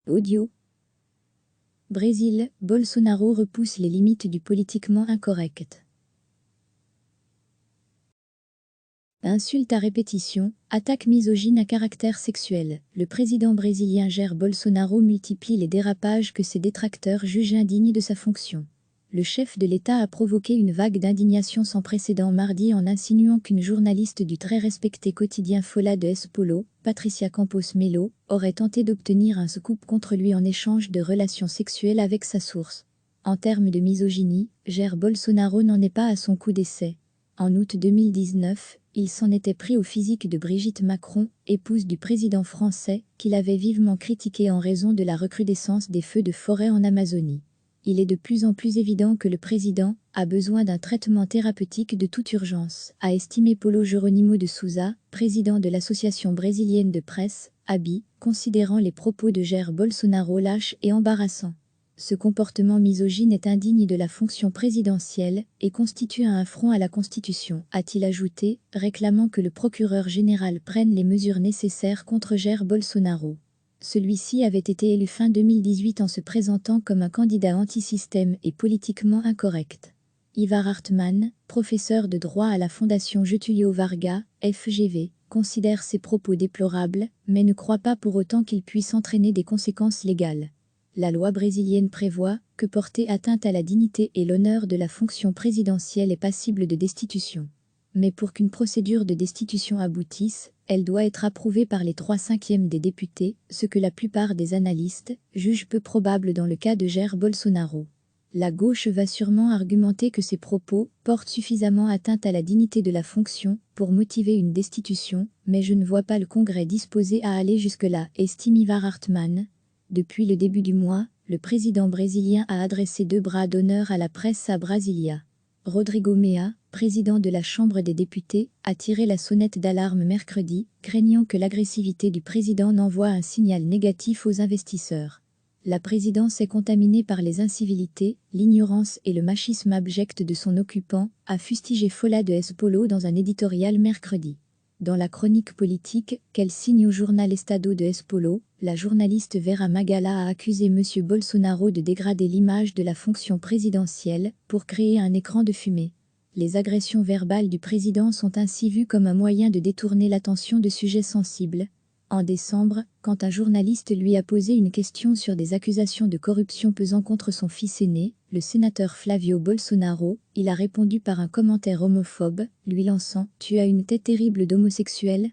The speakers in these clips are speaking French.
Audio. Brésil, Bolsonaro repousse les limites du politiquement incorrect. Insultes à répétition, attaques misogynes à caractère sexuel. Le président brésilien Jair Bolsonaro multiplie les dérapages que ses détracteurs jugent indignes de sa fonction. Le chef de l'État a provoqué une vague d'indignation sans précédent mardi en insinuant qu'une journaliste du très respecté quotidien Folha de S. Paulo, Patricia Campos Melo, aurait tenté d'obtenir un scoop contre lui en échange de relations sexuelles avec sa source. En termes de misogynie, Jair Bolsonaro n'en est pas à son coup d'essai. En août 2019, il s'en était pris au physique de Brigitte Macron, épouse du président français, qu'il avait vivement critiqué en raison de la recrudescence des feux de forêt en Amazonie. Il est de plus en plus évident que le président a besoin d'un traitement thérapeutique de toute urgence, a estimé Paulo Jeronimo de Souza, président de l'association brésilienne de presse, ABI, considérant les propos de Jair Bolsonaro lâches et embarrassants. Ce comportement misogyne est indigne de la fonction présidentielle et constitue un affront à la Constitution, a-t-il ajouté, réclamant que le procureur général prenne les mesures nécessaires contre Jair Bolsonaro. Celui-ci avait été élu fin 2018 en se présentant comme un candidat anti-système et politiquement incorrect. Ivar Hartmann, professeur de droit à la Fondation Getúlio Vargas, FGV, considère ces propos déplorables, mais ne croit pas pour autant qu'ils puissent entraîner des conséquences légales. La loi brésilienne prévoit que porter atteinte à la dignité et l'honneur de la fonction présidentielle est passible de destitution. Mais pour qu'une procédure de destitution aboutisse, elle doit être approuvée par les 3/5 des députés, ce que la plupart des analystes jugent peu probable dans le cas de Jair Bolsonaro. La gauche va sûrement argumenter que ces propos portent suffisamment atteinte à la dignité de la fonction pour motiver une destitution, mais je ne vois pas le Congrès disposé à aller jusque-là, estime Ivar Hartmann. Depuis le début du mois, le président brésilien a adressé 2 bras d'honneur à la presse à Brasilia. Rodrigo Maia, président de la Chambre des députés, a tiré la sonnette d'alarme mercredi, craignant que l'agressivité du président n'envoie un signal négatif aux investisseurs. La présidence est contaminée par les incivilités, l'ignorance et le machisme abject de son occupant, a fustigé Folha de S. Paulo dans un éditorial mercredi. Dans la chronique politique qu'elle signe au journal Estado de S. Paulo, la journaliste Vera Magala a accusé M. Bolsonaro de dégrader l'image de la fonction présidentielle pour créer un écran de fumée. Les agressions verbales du président sont ainsi vues comme un moyen de détourner l'attention de sujets sensibles. En décembre, quand un journaliste lui a posé une question sur des accusations de corruption pesant contre son fils aîné, le sénateur Flavio Bolsonaro, il a répondu par un commentaire homophobe, lui lançant « Tu as une tête terrible d'homosexuel ».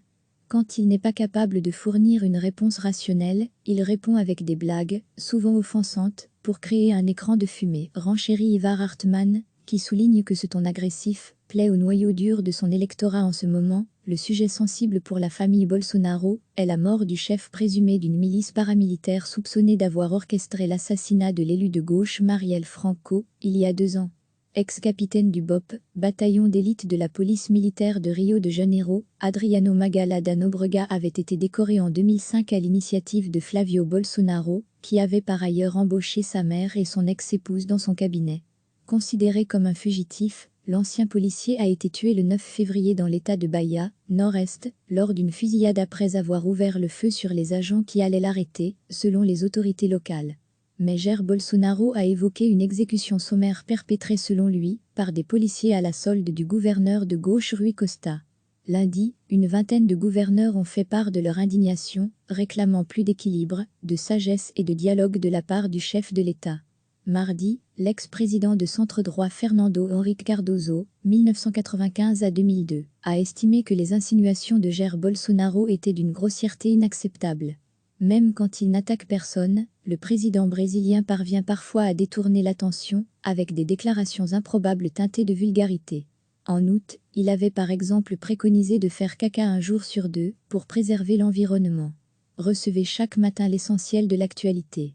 Quand il n'est pas capable de fournir une réponse rationnelle, il répond avec des blagues, souvent offensantes, pour créer un écran de fumée, renchérit Ivar Hartmann, qui souligne que ce ton agressif plaît au noyau dur de son électorat en ce moment. Le sujet sensible pour la famille Bolsonaro est la mort du chef présumé d'une milice paramilitaire soupçonnée d'avoir orchestré l'assassinat de l'élu de gauche Marielle Franco, il y a 2 ans. Ex-capitaine du BOP, bataillon d'élite de la police militaire de Rio de Janeiro, Adriano Magala da Nóbrega avait été décoré en 2005 à l'initiative de Flavio Bolsonaro, qui avait par ailleurs embauché sa mère et son ex-épouse dans son cabinet. Considéré comme un fugitif, l'ancien policier a été tué le 9 février dans l'état de Bahia, nord-est, lors d'une fusillade après avoir ouvert le feu sur les agents qui allaient l'arrêter, selon les autorités locales. Mais Jair Bolsonaro a évoqué une exécution sommaire perpétrée selon lui, par des policiers à la solde du gouverneur de gauche Rui Costa. Lundi, une vingtaine de gouverneurs ont fait part de leur indignation, réclamant plus d'équilibre, de sagesse et de dialogue de la part du chef de l'État. Mardi, l'ex-président de centre-droit Fernando Henrique Cardoso, 1995 à 2002, a estimé que les insinuations de Jair Bolsonaro étaient d'une grossièreté inacceptable. Même quand il n'attaque personne, le président brésilien parvient parfois à détourner l'attention, avec des déclarations improbables teintées de vulgarité. En août, il avait par exemple préconisé de faire caca un jour sur 2 pour préserver l'environnement. Recevez chaque matin l'essentiel de l'actualité.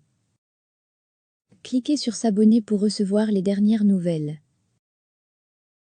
Cliquez sur s'abonner pour recevoir les dernières nouvelles.